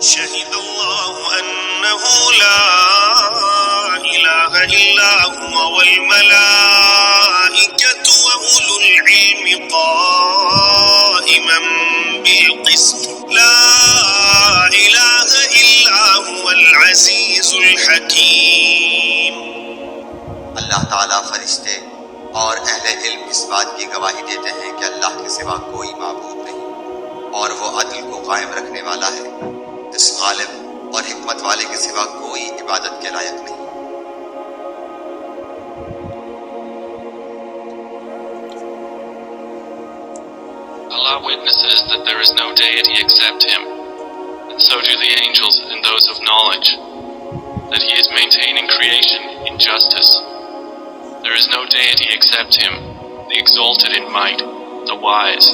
शहीदल्लाहु अन्नहु ला इलाहा इल्ला हुवा वल मलाइकतु व उलुल इल्मि क़ाइमन बिल क़िस्त ला इलाहा इल्ला हुवल अज़ीज़ुल हकीम। अल्लाह ताला फरिश्ते और अहले इल्म इस बात की गवाही देते हैं कि अल्लाह के सिवा कोई माबूद नहीं और वो अदल को कायम रखने वाला है। इस गालिब और हिकमत वाले के सिवा कोई इबादत के लायक नहीं। Allah witnesses that there is no deity except Him, and so do the angels and those of knowledge, that He is maintaining creation in justice. There is no deity except Him, the exalted in might, the wise.